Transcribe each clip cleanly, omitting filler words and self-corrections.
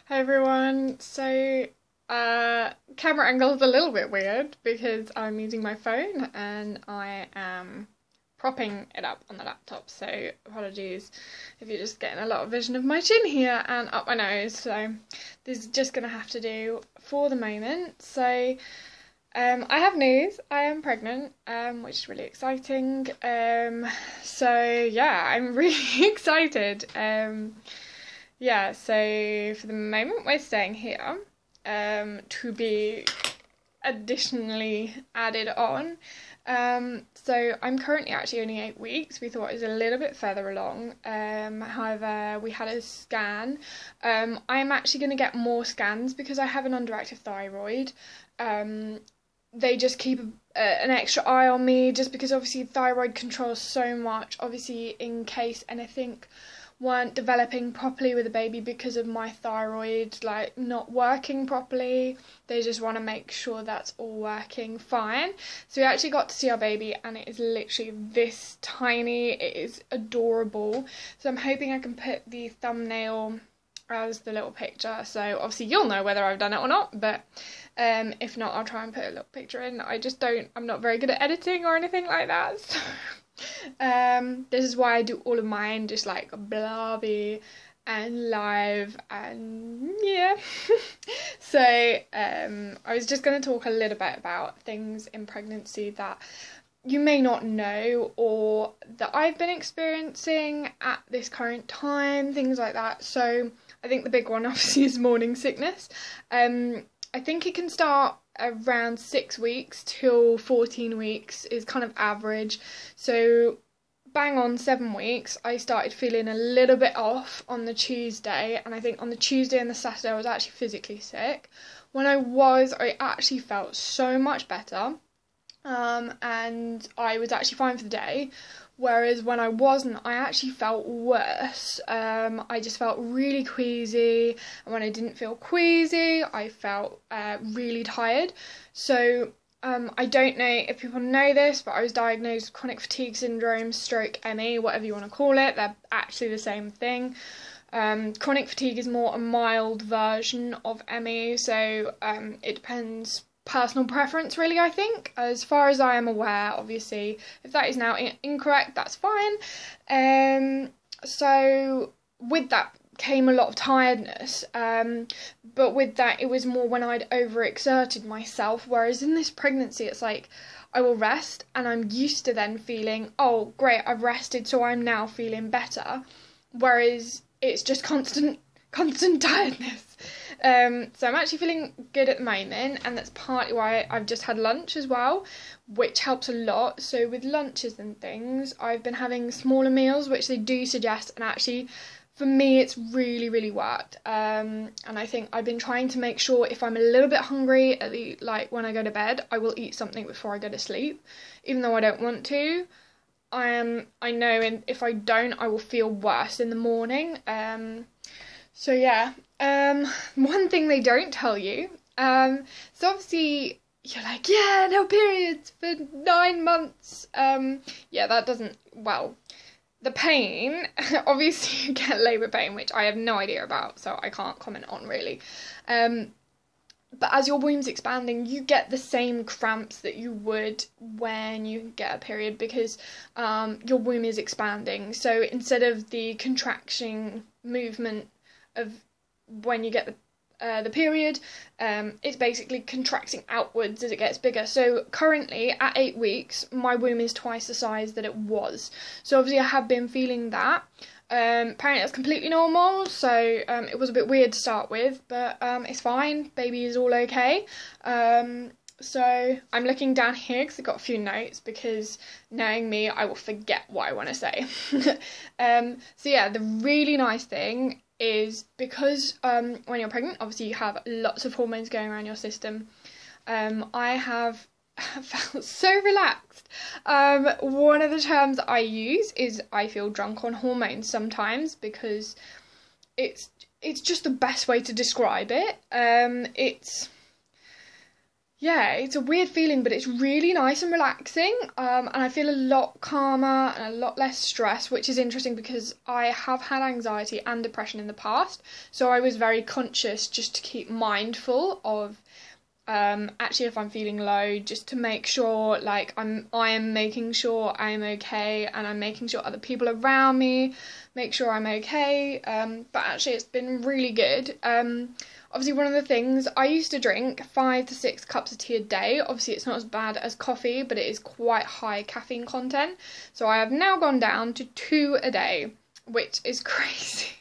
Hi everyone. Camera angle is a little bit weird because I'm using my phone and I am propping it up on the laptop. So apologies if you're just getting a lot of vision of my chin here and up my nose. So this is just gonna have to do for the moment. I have news. I am pregnant, which is really exciting. Yeah, I'm really excited. Yeah, so for the moment we're staying here to be additionally added on. So I'm currently actually only 8 weeks. We thought it was a little bit further along. However, we had a scan. I'm actually going to get more scans because I have an underactive thyroid. They just keep an extra eye on me just because obviously thyroid controls so much. Obviously, in case anything weren't developing properly with the baby because of my thyroid like not working properly, they just want to make sure that's all working fine. So we actually got to see our baby and it is literally this tiny. It is adorable. So I'm hoping I can put the thumbnail as the little picture, so obviously you'll know whether I've done it or not, but if not, I'll try and put a little picture in. I'm not very good at editing or anything like that, so this is why I do all of mine just like blobby and live and yeah. So I was just going to talk a little bit about things in pregnancy that you may not know or that I've been experiencing at this current time, things like that. So I think the big one obviously is morning sickness. I think it can start around 6 weeks till 14 weeks is kind of average. So bang on 7 weeks, I started feeling a little bit off on the Tuesday, and I think on the Tuesday and the Saturday I was actually physically sick. When I actually felt so much better, and I was actually fine for the day. Whereas when I wasn't, I actually felt worse. I just felt really queasy, and when I didn't feel queasy, I felt really tired. So I don't know if people know this, but I was diagnosed with chronic fatigue syndrome, stroke, ME, whatever you want to call it. They're actually the same thing. Chronic fatigue is more a mild version of ME, so it depends. Personal preference, really, I think, as far as I am aware. Obviously, if that is now incorrect, that's fine. So with that came a lot of tiredness, but with that it was more when I'd overexerted myself, whereas in this pregnancy it's like I will rest and I'm used to then feeling, oh great, I've rested, so I'm now feeling better, whereas it's just constant tiredness. So I'm actually feeling good at the moment, and that's partly why I've just had lunch as well, which helps a lot. So with lunches and things, I've been having smaller meals, which they do suggest, and actually for me it's really worked. And I think I've been trying to make sure if I'm a little bit hungry, like when I go to bed, I will eat something before I go to sleep, even though I don't want to. I know, and if I don't, I will feel worse in the morning. So yeah, one thing they don't tell you, so obviously you're like, yeah, no periods for 9 months. Yeah, that doesn't, well, the pain, obviously you get labour pain, which I have no idea about, so I can't comment on really. But as your womb's expanding, you get the same cramps that you would when you get a period, because your womb is expanding. So instead of the contraction movement of when you get the period, it's basically contracting outwards as it gets bigger. So currently at 8 weeks, my womb is twice the size that it was. So obviously I have been feeling that. Apparently that's completely normal, so it was a bit weird to start with, but it's fine. Baby is all okay. So I'm looking down here because I've got a few notes, because knowing me, I will forget what I want to say. So yeah, the really nice thing is because when you're pregnant, obviously you have lots of hormones going around your system. I have felt so relaxed. One of the terms I use is I feel drunk on hormones sometimes, because it's just the best way to describe it. yeah, it's a weird feeling, but it's really nice and relaxing, and I feel a lot calmer and a lot less stressed, which is interesting because I have had anxiety and depression in the past, so I was very conscious just to keep mindful of actually if I'm feeling low, just to make sure like I am making sure I'm okay, and I'm making sure other people around me make sure I'm okay, but actually it's been really good. Obviously, one of the things, I used to drink 5 to 6 cups of tea a day. Obviously, it's not as bad as coffee, but it is quite high caffeine content. So I have now gone down to 2 a day, which is crazy.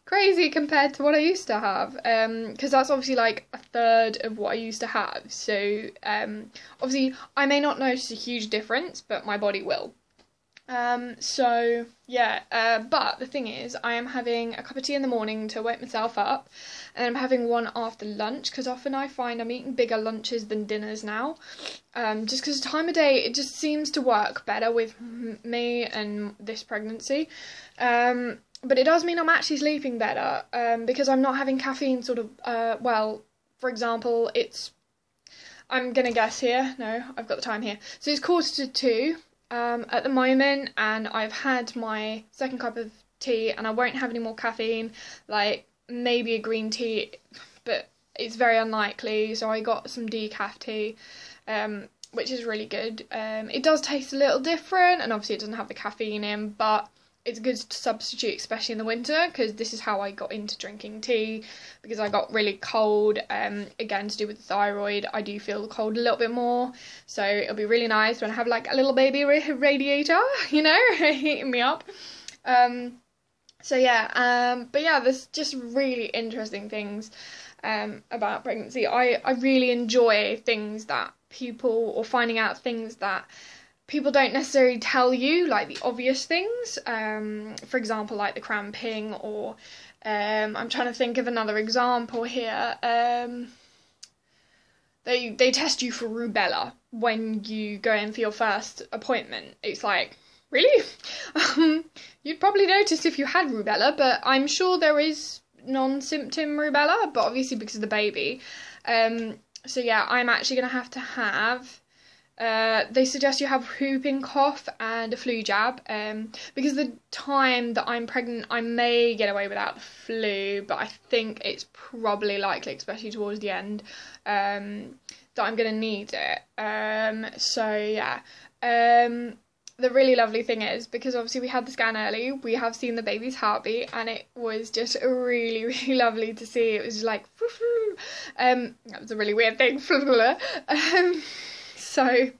Crazy compared to what I used to have. Because that's obviously like a third of what I used to have. So, obviously, I may not notice a huge difference, but my body will. So yeah, but the thing is, I am having a cup of tea in the morning to wake myself up, and I'm having one after lunch, because often I find I'm eating bigger lunches than dinners now, just because the time of day, it just seems to work better with me and this pregnancy, but it does mean I'm actually sleeping better, because I'm not having caffeine sort of, well, for example, I'm gonna guess here, no, I've got the time here, so it's 1:45, at the moment, and I've had my second cup of tea, and I won't have any more caffeine, like maybe a green tea, but it's very unlikely. So I got some decaf tea, which is really good. It does taste a little different, and obviously it doesn't have the caffeine in, but it's good to substitute, especially in the winter, because this is how I got into drinking tea, because I got really cold, again, to do with the thyroid. I do feel the cold a little bit more, so it'll be really nice when I have like a little baby radiator, you know, heating me up. So yeah, but yeah, there's just really interesting things about pregnancy. I really enjoy things that people, or finding out things that people don't necessarily tell you, like the obvious things, for example, like the cramping, or I'm trying to think of another example here. They test you for rubella when you go in for your first appointment. It's like, really? You'd probably notice if you had rubella, but I'm sure there is non-symptom rubella, but obviously because of the baby. So yeah, I'm actually going to have they suggest you have whooping cough and a flu jab, because the time that I'm pregnant, I may get away without the flu, but I think it's probably likely, especially towards the end, that I'm going to need it. So yeah, the really lovely thing is, because obviously we had the scan early, we have seen the baby's heartbeat, and it was just really, really lovely to see. It was just like, that was a really weird thing, so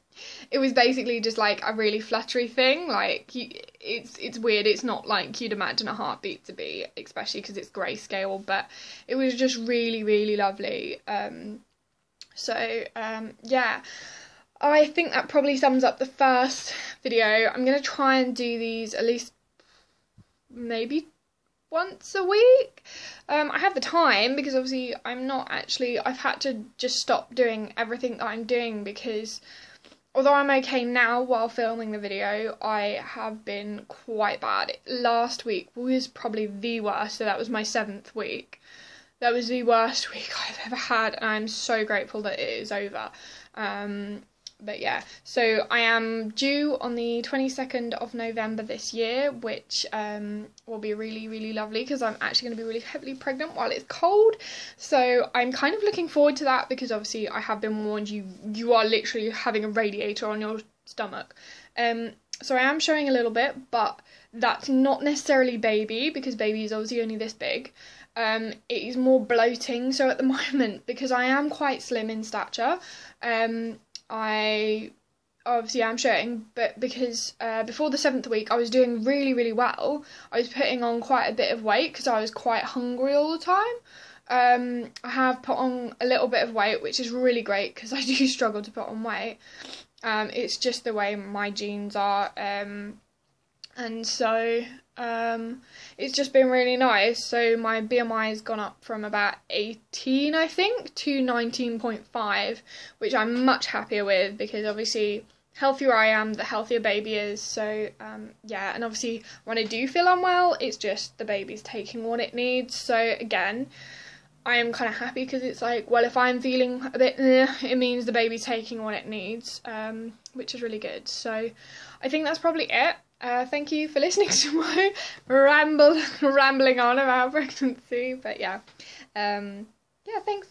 it was basically just like a really fluttery thing, like, it's weird, it's not like you'd imagine a heartbeat to be, especially because it's grayscale, but it was just really, really lovely. Yeah, I think that probably sums up the first video. I'm going to try and do these at least maybe once a week. I have the time, because obviously I've had to just stop doing everything that I'm doing, because although I'm okay now while filming the video, I have been quite bad. Last week was probably the worst, so that was my 7th week. That was the worst week I've ever had, and I'm so grateful that it is over. But yeah, so I am due on the 22nd of November this year, which will be really, really lovely, because I'm actually going to be really heavily pregnant while it's cold. So I'm kind of looking forward to that, because obviously I have been warned, you are literally having a radiator on your stomach. So I am showing a little bit, but that's not necessarily baby, because baby is obviously only this big. It is more bloating, so at the moment, because I am quite slim in stature, I obviously am showing, but because before the 7th week I was doing really, really well. I was putting on quite a bit of weight because I was quite hungry all the time. I have put on a little bit of weight, which is really great, because I do struggle to put on weight. It's just the way my genes are, and so it's just been really nice. So my BMI has gone up from about 18, I think, to 19.5, which I'm much happier with, because obviously healthier I am, the healthier baby is. So yeah, and obviously when I do feel unwell, it's just the baby's taking what it needs. So again, I am kind of happy because it's like, well, if I'm feeling a bit it means the baby's taking what it needs, which is really good. So I think that's probably it. Thank you for listening to my rambling on about pregnancy, but yeah, thanks.